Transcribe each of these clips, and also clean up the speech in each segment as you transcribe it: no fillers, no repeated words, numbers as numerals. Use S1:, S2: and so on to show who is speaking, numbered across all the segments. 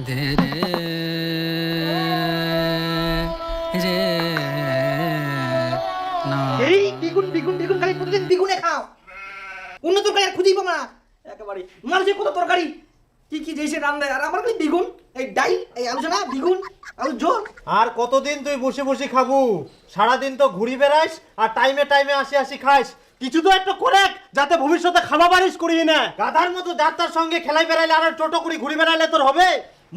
S1: ধে রে রে না।
S2: এই দ্বিগুণ দ্বিগুণ দ্বিগুণ খালি প্রতিদিন দ্বিগুণে খাও। অন্য তরকারি আর খুঁজেই পাবো না একেবারে। মানুষের কত তরকারি কি কি দেশে রান্না, আর আমার খালি দ্বিগুণ। এই ডাই, এই আলোচনা দ্বিগুণ, আলু ঝোল।
S3: আর কতদিন তুই বসে বসে খাবো? সারাদিন তো ঘুরি বেড়াইস আর টাইমে টাইমে আসি আসি খাইস। কিছু তো একটা করে যাতে ভবিষ্যতে খাওয়া বারিশ করিয়ে না। গাধার মতো যাত্রার সঙ্গে খেলাই বেড়াইলে আর টোটো করে ঘুরি বেড়াইলে তোর হবে?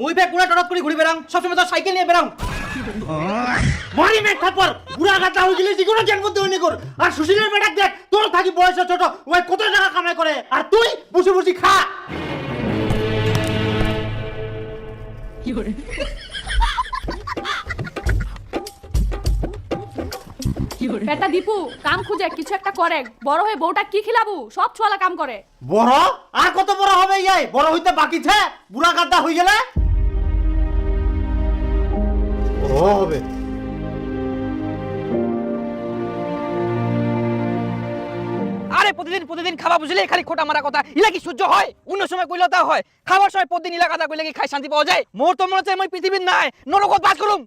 S2: মুই ভাই পুরা টরক করে ঘুরে বেড়াম, সবসময় তো সাইকেল নিয়ে বেড়াম।
S3: মারি মেঘ থাপর বুড়া গাধা হয়ে গেলে যেগুলো জ্ঞান বুদ্ধি হয়নি কর। আর সুশীলের বেটাক দেখ, তোর থাকি বয়সে ছোট, ওই কত টাকা কামাই করে আর তুই বসে বসে খা।
S4: বেটা দীপু কাম খুঁজে কিছু একটা করে, বড় হয়ে বউটা কি খিলাবু? সব ছোয়ালা কাম করে।
S3: বড় আর কত বড় হবে? ইয়াই বড় হইতে বাকি ছে, বুড়া গাধা হয়ে গেলে ও হবে।
S2: আরে প্রতিদিন প্রতিদিন খাওয়া বুঝলে খালি খোটা মারা কথা, ইলা কি সহ্য হয়? অন্য সময় কইলে তা হয়, খাওয়ার সময় প্রতিদিন ইলা কথা কইলে কি খাই শান্তি পাওয়া যায়? মোর তো মনে হচ্ছে মই পৃথিবীর নাই নরকত বাস করুম।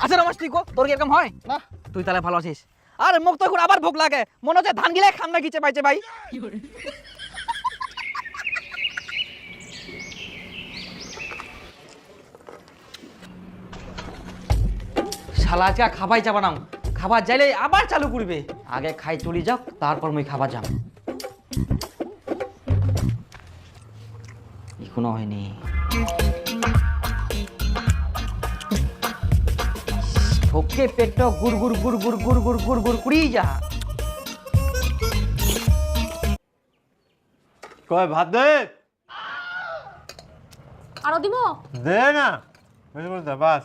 S2: আচ্ছা রমেশ, তুই কো তোর কি এরকম হয় না? তুই তাহলে ভালো আছিস? আরে মুখ তো এখন আবার ভোগ লাগে, মনে হচ্ছে ধান গিলে খাম না গিছে পাইছে ভাই। শালা আজকে খাবাই যাবা না, খাবার যাইলে আবার চালু করবে। আগে খাই চলি যাও, তারপর মই খাবার যাম। এখনো হয়নি। ঠোকে পেট গুড় গুড় গুড় গুড় গুড় গুড় গুড় গুড় কুড়ি যা।
S3: কয় ভাত দে।
S4: আরো দিব?
S3: দে না, বুঝে বলতে বাস।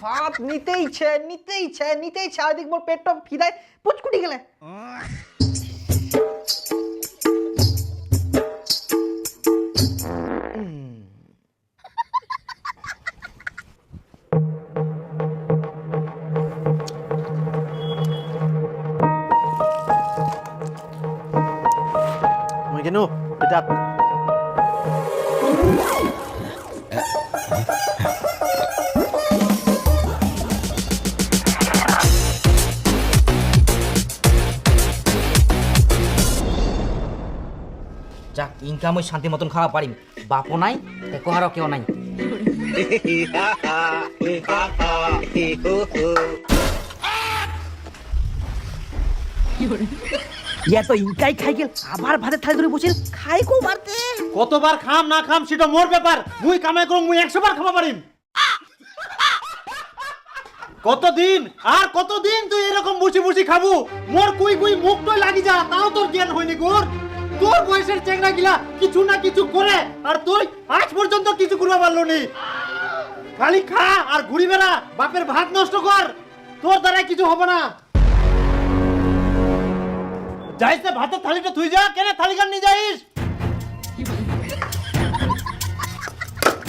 S2: ভাত নিতেই ইচ্ছে নিতেই ইচ্ছে নিতেই ইচ্ছে, আর দেখবো পেটটা খিদায় পুচকুটি গেলে।
S3: মই কেন এটা
S2: যাক ইনকাম ওই শান্তি মতন খাওয়া পারিম, বাপও নাই কোহারও কেউ নাই। ইয়া তো ইনকাই খাই গেল, আবার ভাতের থালি ধরে বসে খাই কো মারতে।
S3: কতবার খাম না খাম সেটা মোর ব্যাপার। মুই কামাই করুম, মুই 100 বার খাওয়া পারিম। কতদিন আর কতদিন তুই এরকম বসে বসে খাবো? মোর কুই কুই মুখটাই লাগি যা, তাও তোর জ্ঞান হয়নি গোর। তোর বয়সের চেংড়া গিলা কিছু না কিছু করে, আর তুই আজ পর্যন্ত কিছু করতে পারলো নি। খালি খা আর ঘুরি বেড়া, বাপের ভাত নষ্ট কর, তোর দ্বারা কিছু হবে না। যাইতে ভাতের থালিটা তুই যা, কেন থালিখান নিয়ে যাইস?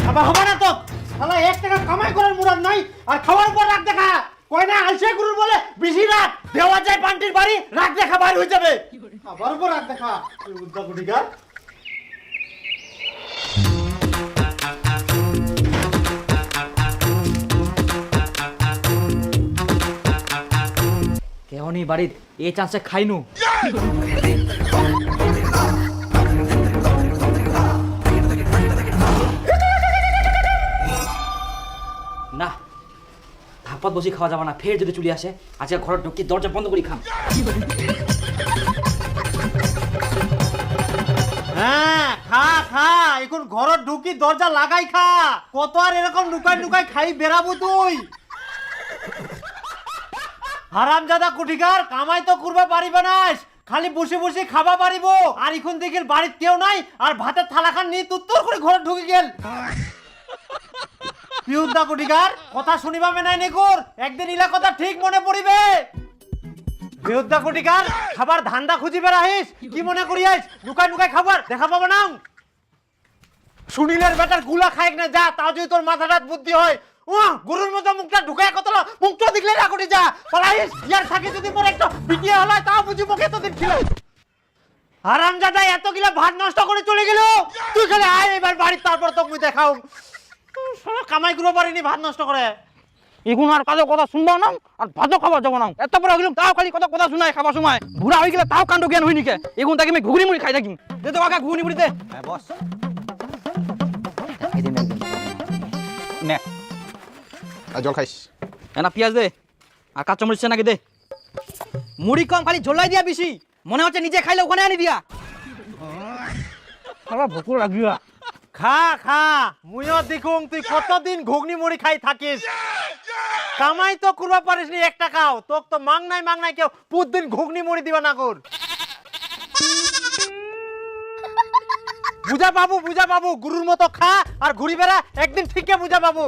S3: খাবার হবে না তো, শালা 1 টাকা কামাই করার মুরাদ নাই, আর খাওয়ার পর রাখ দেখা কয় না আলসে গুরুর বলে বেশি রাত দেওয়া যায় পান্টির বাড়ি, রাখ দেখা বাইর হয়ে যাবে। খাবার উপর রাখ দেখা উদ্দা গুটিকার।
S2: কেউ নেই বাড়ির, এই চান্সে খাইনু। না ধাপাত বসে খাওয়া যাবে না, ফের যদি চলে আসে আজকে ঘরের ঢুকি দরজা বন্ধ করি খাম।
S3: হ্যাঁ খা খা, এখন ঘরত ঢুকি দরজা লাগাই খা। কত আর এরকম লুকাই লুকাই খাই বেরাবো তুই? হারামজাদা কুঠিকার, কামাই তো করবা পারিবে না, খালি বসে বসে খাবা পারিব। আর এখন দেখেন বাড়ির কেউ নাই, আর ভাতের থালাখান নিয়ে তুত্তর করে ঘরে ঢুকে গেল। পিউদা কুঠিকার কথা শুনিবা মেনাই নেকুর, একদিন ইলা কথা ঠিক মনে পড়িবে। বিরুদ্ধা কুঠিকার খাবার ধান্দা খুঁজিবে রাহিস, কি মনে করিয়াস লুকাই লুকাই খাবার দেখা পাবো না? সুনীলের বেটার গুলা খাইক না যা, তাও যদি তোর মাথাটা বুদ্ধি হয়। ও গরুর মতো মুখটা ঢুকায় কত মুখটা দেখলে রাখুটি যা পালাইস। ইয়ার থাকে যদি মোর একটা বিটিয়া হলায় তাও বুঝি মুখে এতদিন ছিল। হারামজাদা এতগুলা ভাত নষ্ট করে চলে গেল। তুই খালি আয় এবার বাড়ি, তারপর তোকে দেখাও। কামাই গুলো পারিনি ভাত নষ্ট করে।
S2: এখন আর কাজে কথা শুনবো না, আর ভাতও খাওয়া যাবো না। এত বড় হইলাম তাও খালি কথা শোনায় খাবার সময়। বুড়া হয়ে গেলে তাও কাণ্ড জ্ঞান হয়নি কে। এখন তাকে আমি ঘুগনি মুড়ি খাই থাকি। দে তো কাকা ঘুগনি মুড়ি দে।
S1: হ্যাঁ বস, এই দিন নে
S5: আর জল খাইস।
S2: এনা পেঁয়াজ দে আর কাঁচা মরিচ নাকি দে। মুড়ি কম, খালি ঝোলাই দিয়া বেশি। মনে হচ্ছে নিজে খাইলে ওখানে আনি দিয়া। আমার ভোক লাগিয়া।
S3: খা খা, মুইও দেখুন তুই কতদিন ঘুগনি মুড়ি খাই থাকিস। কামাই তো করবা পারিস নি একটা খাও, তোক তো মাংনাই কেউ প্রতিদিন ঘুগনি মুড়ি দিবা না কর। বুঝা বাবু গুরুর মতো খা আর ঘুরি বেড়া, একদিন ঠিকই বুঝা বাবু।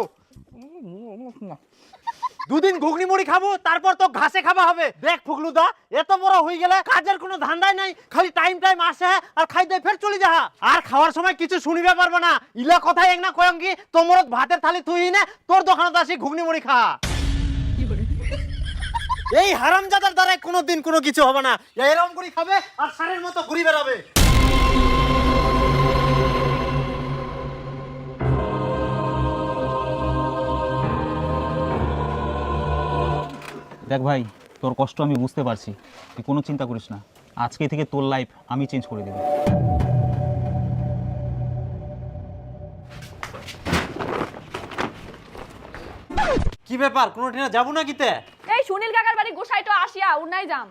S3: দুদিন ঘুগনি মুড়ি খাবো, তারপর তো ঘাসে খাওয়া হবে। দেখ ফুগলুদা, এত বড় হয়ে গেলে কাজের কোনো ধান্দাই নাই, খালি টাইম আসে আর খাই দেয় ফের চলে যা। আর খাওয়ার সময় কিছু শুনিবে পারবে না। ইলা কথা এক না কয়ঙ্গি তোমর ভাতের থালি তুই না তোর দোকানে আসি ঘুগনি মুড়ি খা। এই হারামজাদার দ্বারা কোনোদিন কোনো কিছু হবে না। এরকম করে খাবে আর সারের মতো ঘুরি বেড়াবে।
S1: দেখ ভাই, তোর কষ্ট আমি বুঝতে পারছি, তুই কোনো চিন্তা করিস না। আজকে থেকে তোর লাইফ আমি চেঞ্জ করে দেব।
S3: কি ব্যাপার, কোনো ঠিনা যাবো না কিতে?
S4: এই সুনীল কাকার বাড়ি গোসাইটো আসিয়া উনাই যাম।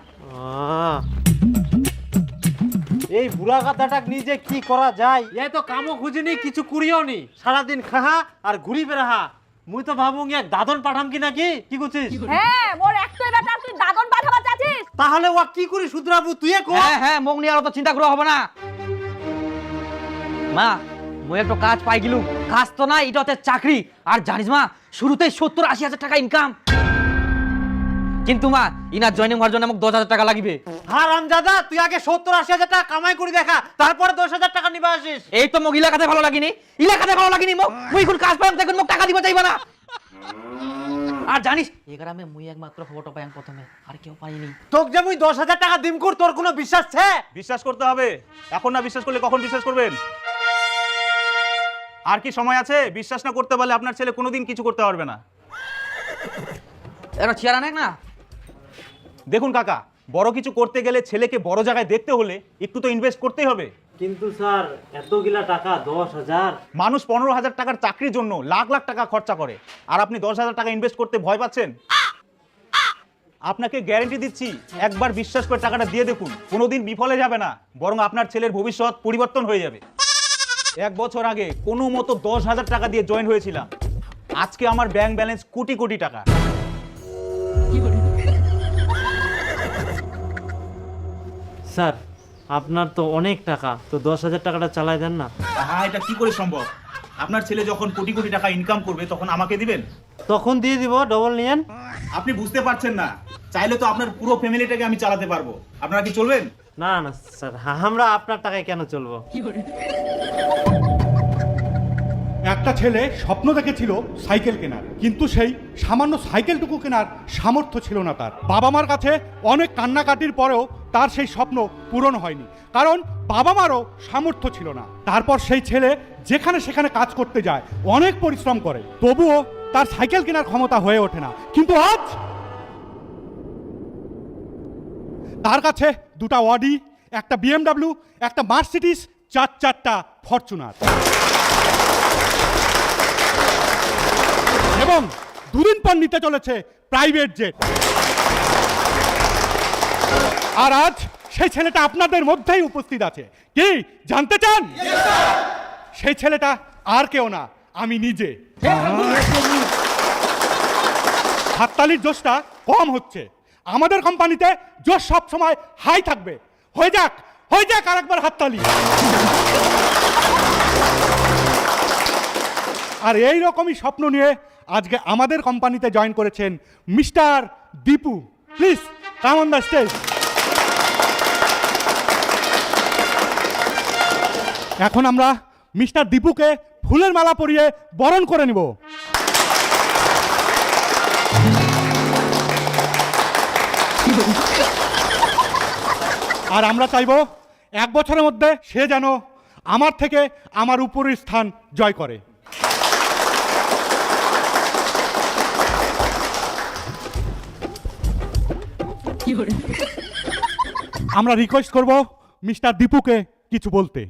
S3: এই বুড়া গাধাটা নিজে কি করা যায়? এই তো কামও খুঁজিনি, কিছু করিও নি, সারাদিন খাহা আর ঘুরি বেড়াহা। মুই তো ভাবুং এক দাদন পাঠাম কি নাকি, কি করছিস?
S4: হ্যাঁ, মোর একটাই বেটা, তুই দাদন পাঠাবা চাচ্ছিস?
S3: তাহলে ও কি করি শুধরাবু তুই কো?
S2: হ্যাঁ মুখ নিয়ে আর তো চিন্তা করা হবে না। মা মই একটু কাজ পাই গেলু। কাজ তো না, এটা হচ্ছে চাকরি। আর জানিস মা, শুরুতে 70-80 হাজার টাকা ইনকাম। কিন্তু মা ইনার জয়েনিং হওয়ার জন্য আমাকে 10,000 টাকা লাগবে।
S3: হারামজাদা, তুই আগে 70-80 হাজার টাকা কামাই করে দেখা, তারপরে 10,000 টাকা নিবা আসিস।
S2: এই তো মোক ইলাকাতে ভালো লাগিনি, মোক মুই এখন কাজ পাইম তখন মোক টাকা দিব চাইবা না। আর জানিস এই গ্রামে মুই একমাত্র ফটো পাইম প্রথমে, আর কেউ পাইনি।
S3: তোক যে মুই 10,000 টাকা দিম কর, তোর কোনো বিশ্বাস আছে?
S5: বিশ্বাস করতে হবে, এখন না বিশ্বাস করলে কখন বিশ্বাস করবেন? আর কি সময় আছে? বিশ্বাস না করতে পারলে আপনার ছেলে কোনোদিন কিছু করতে পারবে না।
S2: এরা চেয়ারা নেক না।
S5: দেখুন কাকা, বড় কিছু করতে গেলে ছেলেকে বড় জায়গায় দেখতে হলে একটু তো ইনভেস্ট করতেই হবে।
S3: কিন্তু স্যার এতগুলা টাকা 10,000,
S5: মানুষ 15,000 টাকার চাকরির জন্য লাখ লাখ টাকা খরচা করে, আর আপনি 10,000 টাকা ইনভেস্ট করতে ভয় পাচ্ছেন? আপনাকে গ্যারান্টি দিচ্ছি, একবার বিশ্বাস করে টাকাটা দিয়ে দেখুন, কোনোদিন বিফলে যাবে না, বরং আপনার ছেলের ভবিষ্যৎ পরিবর্তন হয়ে যাবে। 1 বছর আগে কোনো মতো 10,000 টাকা দিয়ে জয়েন হয়েছিলাম, আজকে আমার ব্যাংক ব্যালেন্স কোটি কোটি টাকা।
S3: স্যার আপনার তো অনেক টাকা, তো 10,000 টাকাটা চালাই দেন না।
S5: হ্যাঁ, এটা কি করে সম্ভব? আপনার ছেলে যখন কোটি কোটি টাকা ইনকাম করবে তখন আমাকে দিবেন?
S3: তখন দিয়ে দিব, ডবল নিয়েন।
S5: আপনি বুঝতে পারছেন না, চাইলে তো আপনার পুরো ফ্যামিলিটাকে আমি চালাতে পারবো। আপনারা কি চলবেন?
S3: না না স্যার, আমরা আপনার টাকায় কেন চলবো?
S6: একটা ছেলে স্বপ্ন দেখেছিল সাইকেল কেনার, কিন্তু সেই সামান্য সাইকেলটুকু কেনার সামর্থ্য ছিল না তার। বাবা মার কাছে অনেক কান্নাকাটির পরেও তার সেই স্বপ্ন পূরণ হয়নি, কারণ বাবা মারও সামর্থ্য ছিল না। তারপর সেই ছেলে যেখানে সেখানে কাজ করতে যায়, অনেক পরিশ্রম করে, তবুও তার সাইকেল কেনার ক্ষমতা হয়ে ওঠে না। কিন্তু আজ তার কাছে 2টা অডি, একটা BMW, একটা মার্সিডিস, 4টা ফরচুনার এবং 2 দিন পর নিতে চলেছে প্রাইভেট জেট। আর আজ সেই ছেলেটা আপনাদের মধ্যেই উপস্থিত আছে। কি জানতে চান? সেই ছেলেটা আর কেউ না, আমি নিজে। হাততালির জোশটা কম হচ্ছে। আমাদের কোম্পানিতে জোশ সব সময় হাই থাকবে। হয়ে যাক আরেকবার হাততালি। আর এই রকমই স্বপ্ন নিয়ে আজকে আমাদের কোম্পানিতে জয়েন করেছেন mister Dipu. Please come on the stage. এখন আমরা মিস্টার দীপুকে ফুলের মালা পরিয়ে বরণ করে নিব। আর আমরা চাইব 1 বছরের মধ্যে সে যেন আমার থেকে আমার উপরের স্থান জয় করে। আমরা রিকোয়েস্ট করব মিস্টার দীপুকে কিছু বলতে।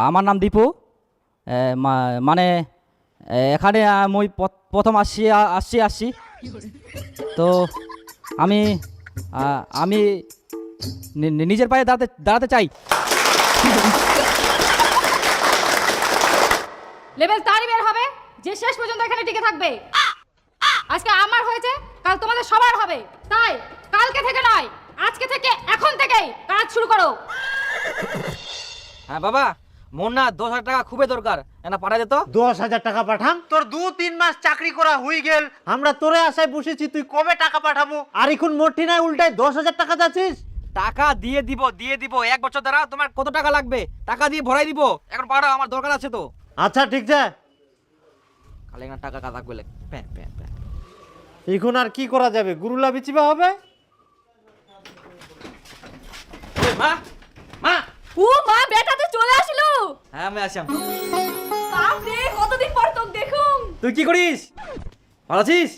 S2: আমার নাম দীপু, মানে এখানে আমি প্রথম আসছি তো আমি আমি নিজের পায়ে দাঁড়াতে চাই।
S4: লেভেল তারই বের হবে যে শেষ পর্যন্ত এখানে টিকে থাকবে। আজকে আমার হয়েছে, কাল তোমাদের সবার হবে, তাই কালকে থেকে নয়, আজকে থেকে এখন থেকেই কাজ শুরু করো।
S2: হ্যাঁ বাবা, মোর না 10,000 টাকা খুবই দরকার, না পাঠা যেত।
S3: 10,000 টাকা পাঠাম? তোর 2-3 মাস চাকরি করা হয়ে গেল, আমরা তোরে আশায় বসেছি, তুই কবে টাকা পাঠাবো? আর এখন মোটি নাই উল্টায় 10,000 টাকা যাচ্ছিস।
S2: টাকা দিয়ে দিব 1 বছর দ্বারা তোমার কত টাকা লাগবে টাকা দিয়ে ভরাই দিব, এখন পাঠাও, আমার দরকার আছে তো।
S3: আচ্ছা ঠিক আছে,
S2: খালি না টাকা কাজ লাগবে।
S3: এখন আর কি করা যাবে, গুরুলা বিচিবা হবে।
S2: মা মা,
S4: ও মা, বেটা তো চলে আসলো।
S2: হ্যাঁ আমি আসলাম।
S4: বাপ রে, কতদিন পর তোকে দেখুম।
S2: তুই কি করিস? ভালো আছিস?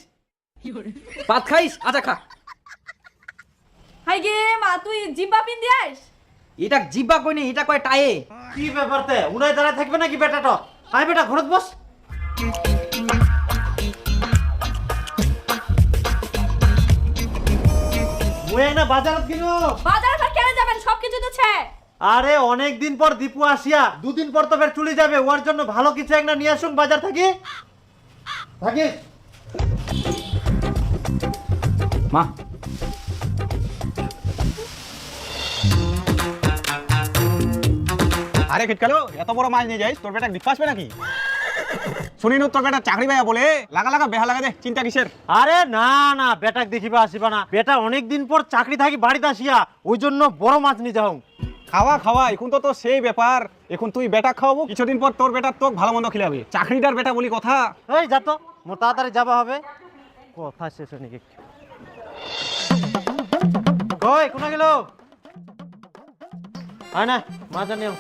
S2: ভাত খাইস? আচ্ছা খা।
S4: হাই গে মা, তুই জিব্বা পিন দিয়াস?
S2: এটা জিব্বা কই নি, এটা কয় টায়ে।
S3: কি ব্যাপারতে উনাই দাঁড়ায় থাকবে নাকি বেটাটা? আয় বেটা ঘরত বস। মুই না বাজারত কিনো।
S4: বাজারে আর কেন যাবেন, সবকিছু তো ছে।
S3: আরে অনেক দিন পর দীপু আসিয়া, 2 দিন পর তো ফের চলে যাবে, ওর জন্য ভালো কিছু একটা নিয়ে আসুন বাজার থেকে। থাকিস
S2: মা,
S5: আরে খিটকালো, এত বড় মাছ নিয়ে যাইস, তোর বেটা গিফট আসবে নাকি? শুনিনু তোর বেটা চাকরি পাইয়া বলে, লাগা বেহা লাগা দে, চিন্তা কিসের?
S3: আরে না না, বেটাক দেখিবা আসিবা না, বেটা অনেক দিন পর চাকরি থাকি বাড়িতে আসিয়া, ওই জন্য বড় মাছ নিয়ে যাও।
S5: খাওয়া এখন তো সেই ব্যাপার, এখন তুই বেটা খাওয়াবো, কিছুদিন পর তোর বেটা তোকে ভালো মন্দ খিলাবে, চাকরিটার বেটা বলি কথা।
S3: এই যা তো, মোর তাড়াতাড়ি যাবা হবে, কথা শেষ হয়নি। কই কোনা গেল? আয় না মাছ নিও।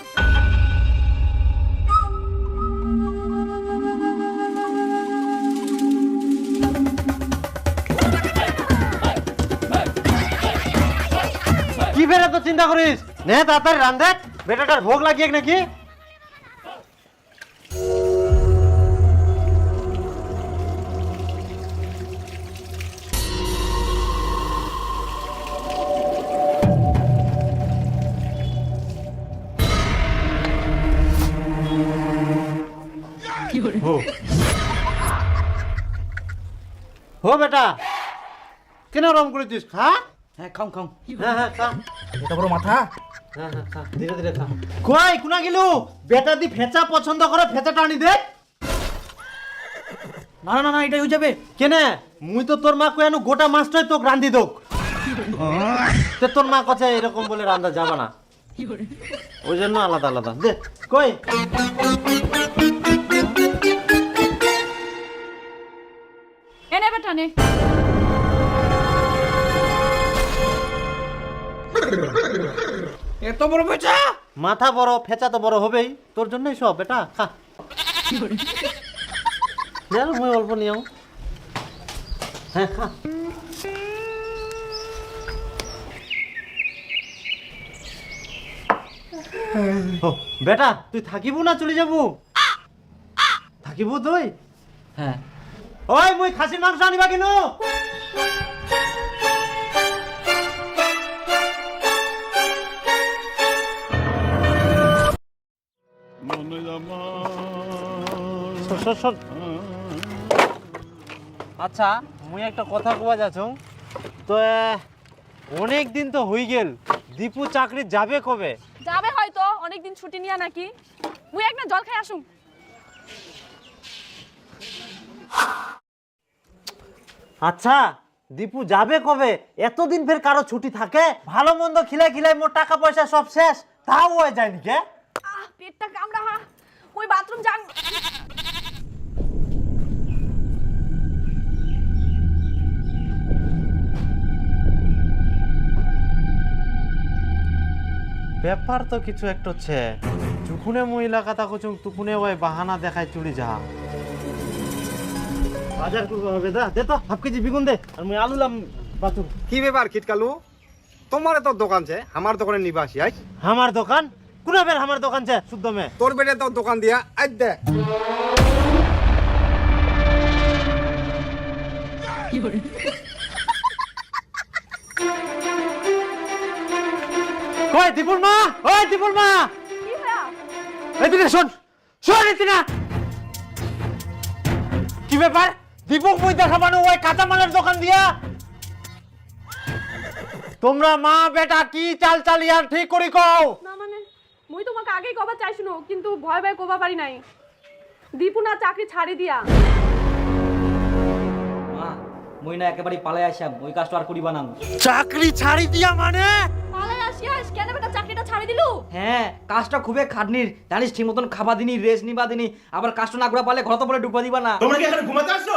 S3: কি বেড়া তো চিন্তা করিস, নে তাড়াতাড়ি রান্ধে, বেটাটার ভোগ লাগিয়ে নাকি। হো বেটা, কেন রং করেছিস? খা।
S2: হ্যাঁ খাও খাও।
S3: হ্যাঁ হ্যাঁ খা।
S2: এটা বড় মাথা।
S3: হ্যাঁ হ্যাঁ খা, ধীরে ধীরে খা। কই কোনা গেলু? বেটা দি ফেচা পছন্দ করে, ফেচা টানি দে।
S2: না না না, এটাই হয়ে যাবে।
S3: কেনে মুই তো তোর মা কয়ানো গোটা মাছটাই তোকে রান্ধি দোক, তে তোর মা কথা এরকম বলে রান্ধা যাবে না, ওই জন্য আলাদা আলাদা দে। কই
S4: এনে বেটা নে।
S2: এত বড় বেচা,
S3: মাথা বড়, ফেচা তো বড় হবেই, তোর জন্যই সব। বেটা খা, মুই অল্প নিও। হ্যাঁ খা। ও, বেটা তুই থাকিব না চলে যাবো? থাকিব তুই?
S2: হ্যাঁ।
S3: ওই মুই খাসির মাংস আনিবা কেন? আচ্ছা মুই একটা কথা কওয়া যাচ্ছ তো, অনেক দিন তো হই গেল, দীপু চাকরি যাবে কবে?
S4: যাবে হয়তো অনেকদিন ছুটি নিয়া নাকি। মুই একটা জল খাই আসুম।
S3: আচ্ছা দীপু যাবে কবে? এতদিন ফের কারো ছুটি থাকে? ভালো মন্দ খিলাই খিলাই মোর টাকা পয়সা সব শেষ, তাও হয়ে যায়নি কে?
S4: পেটটা কামড়া, মুই বাথরুম যান।
S3: ব্যাপার তো কিছু একটা হচ্ছে। যুকুনে মহিলা কথা কচুং তুকুনে ওই বাহানা দেখায় চুরি যা বাজার করবো হবে দা দে তো হাফ কেজি বেগুন দে আর মুই আলু লাম বাতুর।
S7: কি ব্যাপার খিটকালু, তোমার তো দোকান আছে, আমার দোকানে নিবাসী আই।
S3: আমার দোকান কোনা বের আমার দোকান আছে শুদ্ধ মে
S7: তোর বেটে তো দোকান দিয়া আজ দে।
S3: কই দীপুর মা, ওই দীপুর মা, এদিকে শোন শোন এদিকে। কি ব্যাপার দীপক মুই দেখাবানো ওই কাঁচামালের দোকান দিয়া? তোমরা মা বেটা কি চাল চালিয়ার ঠিক করি কও।
S8: না মানে মুই তোমাকে আগেই কবা চাইছিনো কিন্তু ভয় ভয় কবা পারি নাই। দীপু না চাকরি ছাড়ি দিয়া।
S2: মা মুই না একেবারে পালাই আসাম, ওই কাজটা আর করিবা না।
S3: চাকরি ছাড়ি দিয়া মানে?
S8: পালাই আসিয়াস কেন বেটা চাকরিটা ছাড়ি দিলু?
S2: হ্যাঁ কাজটা খুবই খাটনির, জানিস ঠিক মতন খাবা দিনি, রেস্ট নিবা দিনি, আবার কাজটা না করা পারলে ঘর তো বলে ঢুকবা দিবা না।
S5: তোমরা কি এখানে ঘুমাতে আসছো?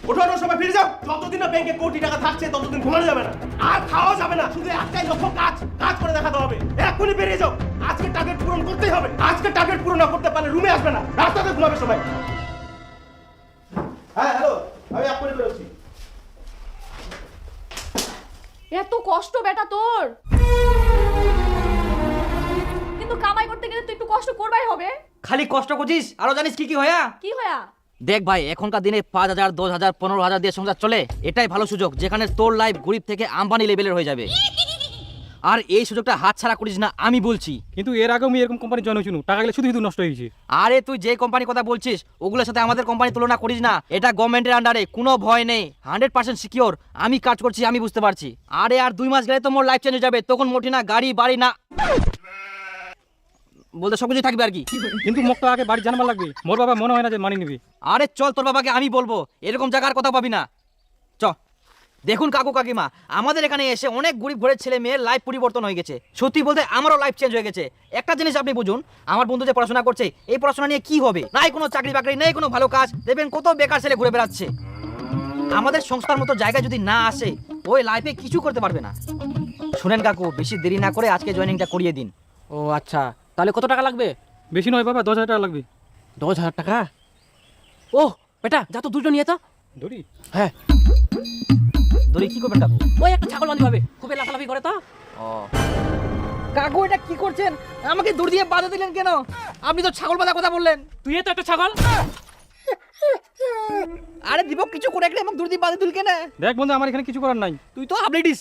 S5: ওঠো ওঠো সবাই ফিরে যাও। যতদিন না ব্যাংকে কোটি টাকা থাকছে ততদিন ঘুমানো যাবে না, আর খাওয়া যাবে না, শুধু একটাই লক্ষ্য কাজ, কাজ করে দেখাতে হবে। এক্ষুনি বেরিয়ে যাও, আজকে টার্গেট পূরণ করতেই হবে। আজকে টার্গেট পূরণ না করতে পারলে রুমে আসবে না, রাস্তাতে ঘুমাবে সবাই। হ্যাঁ হ্যালো, আমি এক্ষুনি বেরোচ্ছি।
S8: এত কষ্ট বেটা তোর, কিন্তু কামাই করতে গেলে তো একটু কষ্ট করবাই হবে।
S2: খালি কষ্ট করছিস, আরো জানিস কি কি হয়া?
S8: কি হয়া?
S2: দেখ ভাই এখনকার দিনে 5,000 10,000 15,000 দিয়ে সংসার চলে, এটাই ভালো সুযোগ যেখানে তোর লাইফ গরিব থেকে আম্বানি লেভেলের হয়ে যাবে। আর এই সুযোগটা হাতছাড়া করিস না আমি বলছি।
S1: কিন্তু এর আগেও আমি এরকম কোম্পানি জয়েন হয়েছি, টাকা গেলে শুধু শুধু নষ্ট হয়ে গেছে।
S2: আরে তুই যে কোম্পানির কথা বলছিস ওগুলোর সাথে আমাদের কোম্পানি তুলনা করিস না, এটা গভর্নমেন্টের আন্ডারে, কোনো ভয় নেই, 100% সিকিওর। আমি কাজ করছি, আমি বুঝতে পারছি। আরে আর 2 মাস গেলে তো মোর লাইফ চেঞ্জ হয়ে যাবে, তখন মোটি না গাড়ি বাড়ি না বলতে সবকিছু থাকবে আর কি।
S1: কিন্তু মোক তো আগে বাড়ি জানাবার লাগবে, মোর বাবা মনে হয় না যে মানি নিবি।
S2: আরে চল তোর বাবাকে আমি বলবো, এরকম জায়গার কথা পাবি না। চ দেখুন কাকু কাকিমা, আমাদের এখানে এসে অনেক গরিব ঘরের ছেলে মেয়ের লাইফ পরিবর্তন হয়ে গেছে। সত্যি বলতে আমারও লাইফ চেঞ্জ হয়ে গেছে। একটা জিনিস আপনি বুঝুন, আমার বন্ধু যে পড়াশোনা করছে, এই পড়াশোনা নিয়ে কি হবে? নাই কোনো চাকরি বাকরি, নেই কোনো ভালো কাজ, দেখবেন কত বেকার ছেলে ঘুরে বেড়াচ্ছে। আমাদের সংস্থার মতো জায়গায় যদি না আসে, ওই লাইফে কিছু করতে পারবে না। শুনেন কাকু, বেশি দেরি না করে আজকে জয়েনিংটা করিয়ে দিন।
S9: ও আচ্ছা, তাহলে কত টাকা লাগবে?
S1: বেশি নয় বাবা, 10,000 টাকা লাগবে।
S9: 10,000 টাকা? ও বেটা যা তো দুটো নিয়ে তো।
S1: ধরি?
S9: হ্যাঁ।
S2: দড়ি কি করবেন কাকু?
S9: ওই একটা ছাগল বাঁধি হবে, খুবই লাফালাফি করে তো।
S2: ও কাকু, এটা কি করছেন? আমাকে দড়ি দিয়ে বাঁধা দিলেন কেন? আপনি তো ছাগল বাঁধার কথা বললেন।
S9: তুই তো একটা ছাগল।
S2: আরে দীপক কিছু করে একটা আমাকে দড়ি দিয়ে বাঁধা দিল কেন?
S1: দেখ বন্ধু, আমার এখানে কিছু করার নাই।
S2: তুই তো আপডেটিস।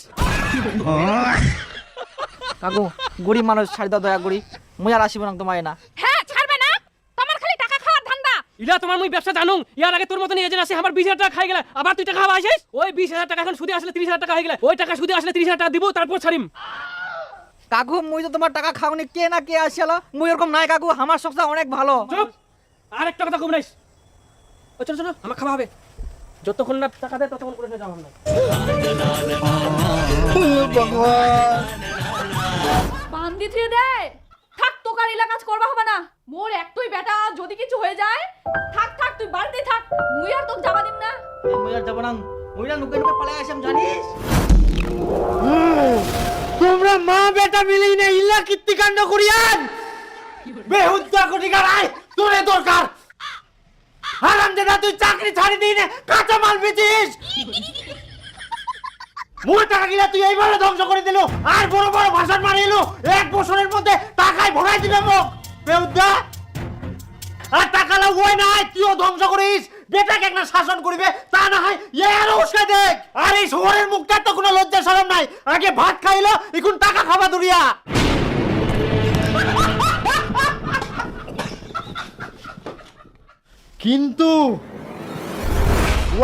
S2: কাকু গরিব মানুষ, ছাড়ি দাও দয়া করি, মুই আর আসিব না তোমায় না।
S4: হ্যাঁ ছাড়বে না, তোমার খালি টাকা খাওয়ার ধান্দা।
S9: ইলা তোমার মুই ব্যবসা জানুম, ইয়ার আগে তোর মতন এজেন্ট আছে আমার 20,000 টাকা খাই গেলে, আবার তুই টাকা খাওয়া আসিস। ওই 20,000 টাকা এখন সুদে আসলে 30,000 টাকা হয়ে গেলে, ওই টাকা সুদে আসলে 30,000 টাকা দিব, তারপর ছাড়িম।
S2: কাকু মুই তো তোমার টাকা খাওনি, কে না কে আসিল, মুই এরকম নাই কাকু, আমার সংস্থা অনেক ভালো।
S9: চুপ, আর একটা কথা কম নাইস। ও চলো চলো, আমার খাওয়া হবে, যতক্ষণ না টাকা দেয় ততক্ষণ করে যাওয়া না।
S8: বান্দি থুয়ে দেয়। থাক তোকে আর এলা কাজ করবা হবে না। মোর একটুই বেটা যদি কিছু হয়ে যায়, থাক থাক তুই বাড়িতেই থাক, মুই আর তোকে যাবা দিম না।
S2: মুই আর যাব না, মুই না নুকে নুকে পালাই আসিম জানিস।
S3: তোমরা মা বেটা মিলেই না ইল্লা কীর্তিকাণ্ড করিয়ান। বেহুদ্দা কোটি গাড়াই তোরে দরকার। হারামজাদা তুই চাকরি ছাড়ি দিই না, কাঁচা মাল বেচিস। মোর টাকা গিলা তুই এইভাবে ধ্বংস করে দিল, আর বড় বড় ভাষণ মারিল। 1 বছরের মধ্যে টাকায় ভরাই দিবে মুখ। বেহুদ্দা আর টাকা লাগবে না, তুইও ধ্বংস করিস। বেটাকে একটা শাসন করিবে, তা না হয় এর উস্কা দেখ। আর এই শহরের মুখটার তো কোনো লজ্জা শরম নাই। আগে ভাত খাইলো, এখন টাকা খাবা দুরিয়া। কিন্তু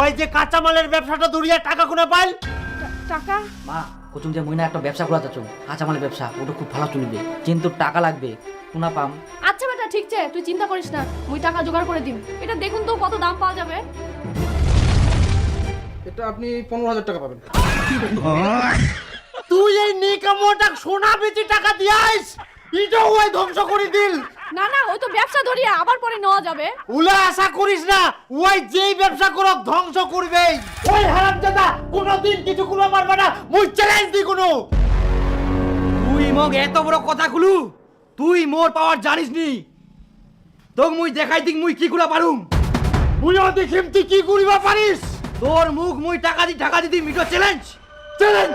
S3: ওই যে কাঁচামালের ব্যবসাটা দুরিয়া টাকা কোনে পাইল?
S8: টাকা?
S2: মা কুচুম যে মুই না একটা ব্যবসা করা যাচ্ছ, কাঁচামালের ব্যবসা, ওটা খুব ভালো চলবে, কিন্তু টাকা লাগবে, কোনা পাম।
S8: আচ্ছা বেটা ঠিক আছে, তুই চিন্তা করিস না, মুই টাকা জোগাড় করে দিম। এটা দেখুন তো কত দাম পাওয়া যাবে।
S7: এটা আপনি 15,000 টাকা পাবেন।
S3: তুই এই নিকামোটা সোনা বেচে টাকা দিয়াইস, এটাও ওই ধ্বংস করে দিল।
S8: না না, ওই তো ব্যবসা ধরিয়া আবার পরে নেওয়া যাবে।
S3: উলা আশা করিস না, ওই যেই ব্যবসা করক ধ্বংস করবে। ওই হারামজাদা কোনোদিন কিছু করতে পারবে না, মুই চ্যালেঞ্জ দি কোনো। তুই
S2: তুই মগ এত বড় কথা খুলু, তুই মোর পাওয়ার জানিস নি। তোক মুই দেখাই দিক মুই কি করে পারুম।
S3: মুইও দেখিম তুই কি করিবা পারিস।
S2: তোর মুখ মুই টাকা দি মিটো চ্যালেঞ্জ চ্যালেঞ্জ